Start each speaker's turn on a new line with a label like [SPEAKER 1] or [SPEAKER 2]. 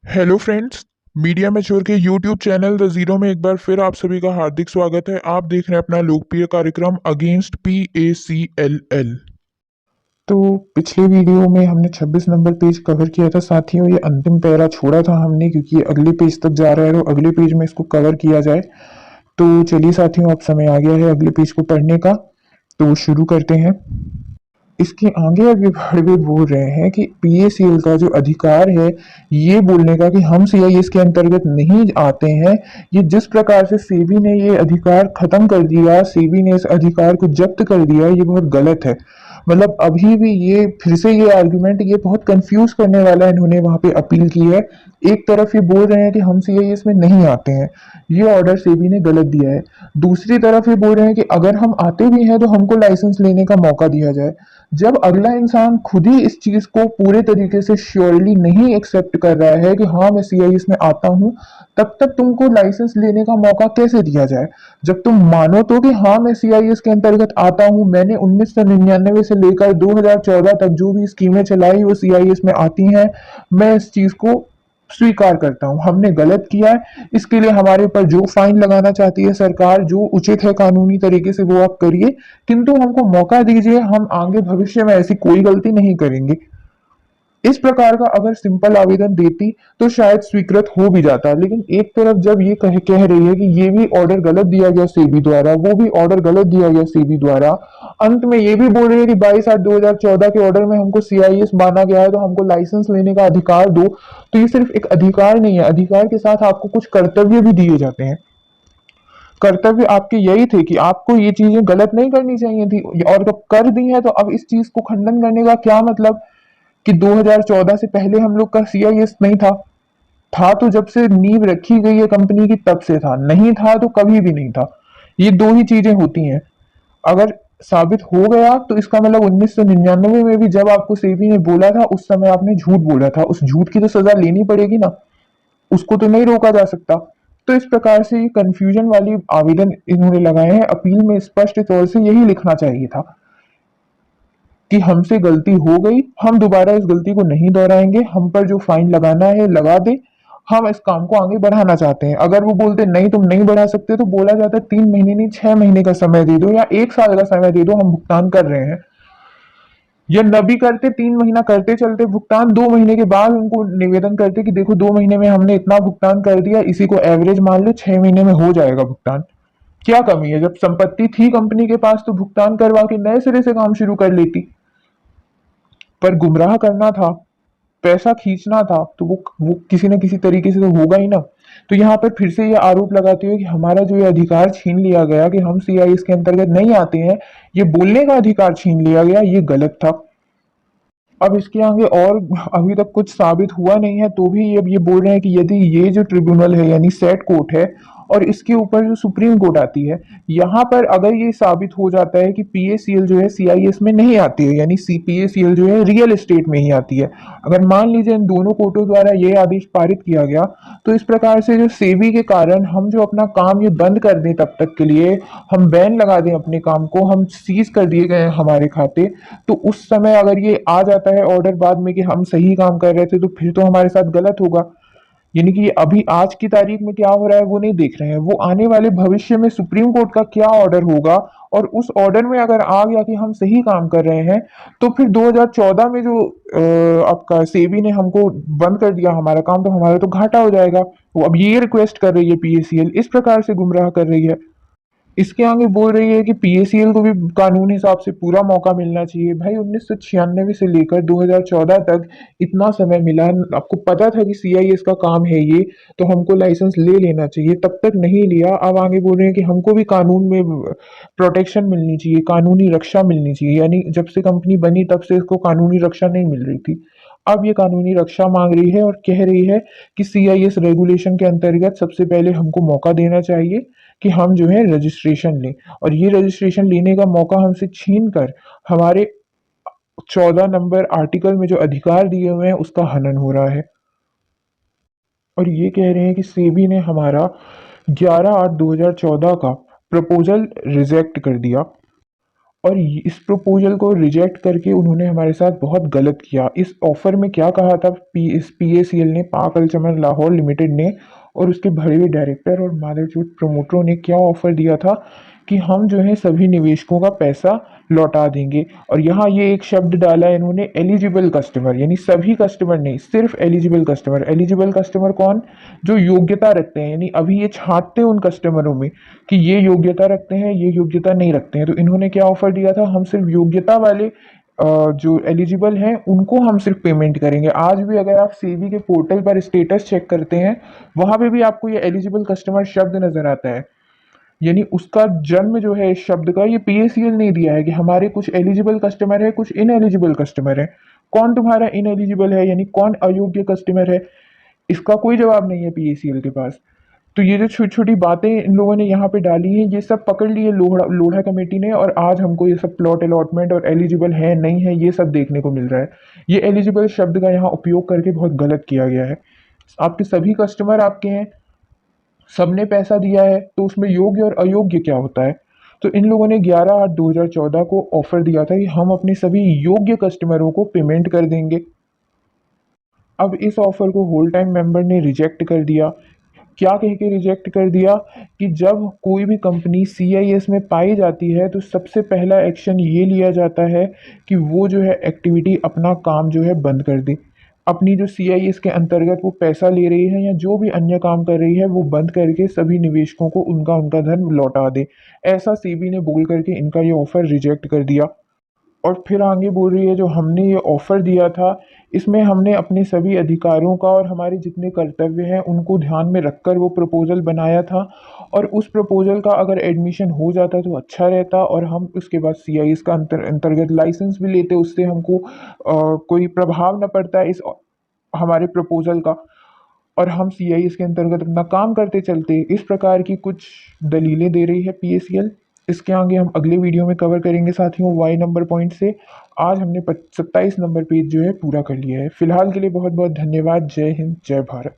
[SPEAKER 1] Hello friends. Media mature के YouTube channel the zero में एक बार फिर आप सभी का हार्दिक स्वागत है। आप देख रहे हैं अपना लोकप्रिय कार्यक्रम अगेंस्ट PACLL। तो पिछले वीडियो में हमने 26 नंबर पेज कवर किया था साथियों। ये अंतिम पैरा छोड़ा था हमने क्योंकि ये अगले पेज तक जा रहा है, तो अगले पेज में इसको कवर किया जाए। तो चलिए साथियों, अब समय आ गया है अगले पेज को पढ़ने का, तो शुरू करते हैं। इसके आगे अभी बढ़ बोल रहे हैं कि PACL का जो अधिकार है ये बोलने का कि हम CIS के अंतर्गत नहीं आते हैं, ये जिस प्रकार से सेबी ने ये अधिकार खत्म कर दिया, सेबी ने इस अधिकार को जब्त कर दिया, ये बहुत गलत है। मतलब अभी भी ये फिर से ये आर्गुमेंट ये बहुत कंफ्यूज करने वाला इन्होंने वहां पे अपील की है। एक तरफ ये बोल रहे हैं कि हम CIS में नहीं आते हैं, ये ऑर्डर सेबी ने गलत दिया है। दूसरी तरफ ये बोल रहे हैं कि अगर हम आते भी हैं तो हमको लाइसेंस लेने का मौका दिया जाए। जब अगला इंसान खुद ही इस चीज को पूरे तरीके से श्योरली नहीं एक्सेप्ट कर रहा है कि हाँ मैं CIS में आता हूँ, तब तक तुमको लाइसेंस लेने का मौका कैसे दिया जाए? जब तुम मानो तो कि हाँ मैं CIS के अंतर्गत आता हूँ, मैंने 1999 से लेकर 2014 तक जो भी स्कीमें चलाई वो CIS में आती हैं, मैं इस चीज को स्वीकार करता हूँ, हमने गलत किया है, इसके लिए हमारे ऊपर जो फाइन लगाना चाहती है सरकार, जो उचित है कानूनी तरीके से वो आप करिए, किंतु हमको मौका दीजिए, हम आगे भविष्य में ऐसी कोई गलती नहीं करेंगे। इस प्रकार का अगर सिंपल आवेदन देती तो शायद स्वीकृत हो भी जाता। लेकिन एक तरफ जब ये कह रही है कि ये भी ऑर्डर गलत दिया गया सेबी द्वारा, वो भी ऑर्डर गलत दिया गया सेबी द्वारा, अंत में ये भी बोल रही है कि 22/8/2014 के ऑर्डर में हमको CIS माना गया है तो हमको लाइसेंस लेने का अधिकार दो। तो ये सिर्फ एक अधिकार नहीं है, अधिकार के साथ आपको कुछ कर्तव्य भी दिए जाते हैं। कर्तव्य आपके यही थे कि आपको ये चीजें गलत नहीं करनी चाहिए थी, और जब कर दी है तो अब इस चीज को खंडन करने का क्या मतलब कि 2014 से पहले हम लोग का CIS नहीं था? था तो जब से नींव रखी गई है कंपनी की तब से था, नहीं था तो कभी भी नहीं था। ये दो ही चीजें होती हैं। अगर साबित हो गया तो इसका मतलब 1999 में भी जब आपको सेबी ने बोला था उस समय आपने झूठ बोला था, उस झूठ की तो सजा लेनी पड़ेगी ना, उसको तो नहीं रोका जा सकता। तो इस प्रकार से ये कंफ्यूजन वाली आवेदन इन्होंने लगाए हैं। अपील में स्पष्ट तौर से यही लिखना चाहिए था कि हमसे गलती हो गई, हम दोबारा इस गलती को नहीं दोहराएंगे, हम पर जो फाइन लगाना है लगा दे, हम इस काम को आगे बढ़ाना चाहते हैं। अगर वो बोलते नहीं तुम नहीं बढ़ा सकते तो बोला जाता 3 महीने नहीं 6 महीने का समय दे दो या 1 साल का समय दे दो, हम भुगतान कर रहे हैं। या न भी करते, 3 महीना करते चलते भुगतान, 2 महीने के बाद उनको निवेदन करते कि देखो 2 महीने में हमने इतना भुगतान कर दिया, इसी को एवरेज मान लो 6 महीने में हो जाएगा भुगतान। क्या कमी है? जब संपत्ति थी कंपनी के पास तो भुगतान करवा के नए सिरे से काम शुरू कर लेती। पर गुमराह करना था, पैसा खींचना था, तो वो किसी न किसी तरीके से तो होगा ही ना। तो यहाँ पर फिर से ये आरोप लगाते हुए कि हमारा जो ये अधिकार छीन लिया गया कि हम CIS के अंतर्गत नहीं आते हैं, ये बोलने का अधिकार छीन लिया गया, ये गलत था। अब इसके आगे और अभी तक कुछ साबित हुआ नहीं है तो भी अब ये बोल रहे हैं कि यदि ये जो ट्रिब्यूनल है यानी सेट कोर्ट है और इसके ऊपर जो सुप्रीम कोर्ट आती है, यहाँ पर अगर ये साबित हो जाता है कि PACL जो है CIS में नहीं आती है, यानी CPACL जो है रियल एस्टेट में ही आती है, अगर मान लीजिए इन दोनों कोर्टों द्वारा ये आदेश पारित किया गया, तो इस प्रकार से जो सेबी के कारण हम जो अपना काम ये बंद कर दें, तब तक के लिए हम बैन लगा दें अपने काम को, हम सीज कर दिए गए हैं हमारे खाते, तो उस समय अगर ये आ जाता है ऑर्डर बाद में कि हम सही काम कर रहे थे, तो फिर तो हमारे साथ गलत होगा। यानी कि अभी आज की तारीख में क्या हो रहा है वो नहीं देख रहे हैं, वो आने वाले भविष्य में सुप्रीम कोर्ट का क्या ऑर्डर होगा, और उस ऑर्डर में अगर आ गया कि हम सही काम कर रहे हैं, तो फिर 2014 में जो आपका सेबी ने हमको बंद कर दिया हमारा काम, तो हमारा तो घाटा हो जाएगा। वो अब ये रिक्वेस्ट कर रही है PACL, इस प्रकार से गुमराह कर रही है। इसके आगे बोल रही है कि PACL को भी कानूनी हिसाब से पूरा मौका मिलना चाहिए। भाई 1996 से लेकर 2014 तक इतना समय मिला, आपको पता था कि CIS का काम है ये, तो हमको लाइसेंस ले लेना चाहिए, तब तक नहीं लिया। अब आगे बोल रहे हैं कि हमको भी कानून में प्रोटेक्शन मिलनी चाहिए, कानूनी रक्षा मिलनी चाहिए, यानी जब से कंपनी बनी तब से इसको कानूनी रक्षा नहीं मिल रही थी, अब ये कानूनी रक्षा मांग रही है और कह रही है कि CIS रेगुलेशन के अंतर्गत सबसे पहले हमको मौका देना चाहिए कि हम जो है रजिस्ट्रेशन लें, और ये रजिस्ट्रेशन लेने का मौका हमसे छीन कर हमारे 14 नंबर आर्टिकल में जो अधिकार दिए हुए हैं उसका हनन हो रहा है। और ये कह रहे हैं कि सेबी ने हमारा 11/8/2014 का प्रपोजल रिजेक्ट कर दिया, और इस प्रपोजल को रिजेक्ट करके उन्होंने हमारे साथ बहुत गलत किया। इस ऑफर में क्या कहा था PACL ने, पाक अल-चमन लाहौर लिमिटेड ने, और उसके भरे हुए डायरेक्टर और मादरचोद प्रमोटरों ने क्या ऑफर दिया था कि हम जो है सभी निवेशकों का पैसा लौटा देंगे। और यहाँ ये एक शब्द डाला है इन्होंने, एलिजिबल कस्टमर, यानी सभी कस्टमर नहीं, सिर्फ एलिजिबल कस्टमर। एलिजिबल कस्टमर कौन? जो योग्यता रखते हैं, यानी अभी ये छांटते हैं उन कस्टमरों में कि ये योग्यता रखते हैं, ये योग्यता नहीं रखते हैं। तो इन्होंने क्या ऑफर दिया था, हम सिर्फ योग्यता वाले जो एलिजिबल हैं उनको हम सिर्फ पेमेंट करेंगे। आज भी अगर आप सेबी के पोर्टल पर स्टेटस चेक करते हैं, वहां पे भी आपको ये एलिजिबल कस्टमर शब्द नजर आता है। यानी उसका जन्म जो है इस शब्द का, ये PACL ने दिया है कि हमारे कुछ एलिजिबल कस्टमर है, कुछ इनएलिजिबल कस्टमर है। कौन तुम्हारा इनएलिजिबल है, यानी कौन अयोग्य कस्टमर है, इसका कोई जवाब नहीं है PACL के पास। तो ये जो छोटी छोटी बातें इन लोगों ने यहाँ पे डाली हैं, ये सब पकड़ लिए लोढ़ा लोढ़ा कमेटी ने, और आज हमको ये सब प्लॉट अलॉटमेंट और एलिजिबल है नहीं है ये सब देखने को मिल रहा है। ये एलिजिबल शब्द का यहाँ उपयोग करके बहुत गलत किया गया है। आपके सभी कस्टमर आपके हैं, सबने पैसा दिया है, तो उसमें योग्य और अयोग्य क्या होता है? तो इन लोगों ने 11/8/2014 को ऑफर दिया था कि हम अपने सभी योग्य कस्टमरों को पेमेंट कर देंगे। अब इस ऑफर को होल टाइम मेंबर ने रिजेक्ट कर दिया। क्या कह के रिजेक्ट कर दिया कि जब कोई भी कंपनी CIS में पाई जाती है तो सबसे पहला एक्शन ये लिया जाता है कि वो जो है एक्टिविटी, अपना काम जो है बंद कर दे। अपनी जो CIS के अंतर्गत वो पैसा ले रही है या जो भी अन्य काम कर रही है वो बंद करके सभी निवेशकों को उनका उनका धन लौटा दे। ऐसा सेबी ने बोल करके इनका ये ऑफर रिजेक्ट कर दिया। और फिर आगे बोल रही है जो हमने ये ऑफ़र दिया था, इसमें हमने अपने सभी अधिकारों का और हमारे जितने कर्तव्य हैं उनको ध्यान में रखकर वो प्रपोज़ल बनाया था, और उस प्रपोज़ल का अगर एडमिशन हो जाता तो अच्छा रहता, और हम उसके बाद CIS का अंतर्गत लाइसेंस भी लेते, उससे हमको कोई प्रभाव न पड़ता इस हमारे प्रपोज़ल का, और हम CIS के अंतर्गत अपना काम करते चलते। इस प्रकार की कुछ दलीलें दे रही है PACL। इसके आगे हम अगले वीडियो में कवर करेंगे साथियों वाई नंबर पॉइंट से। आज हमने 27 नंबर पेज जो है पूरा कर लिया है। फिलहाल के लिए बहुत बहुत धन्यवाद। जय हिंद, जय भारत।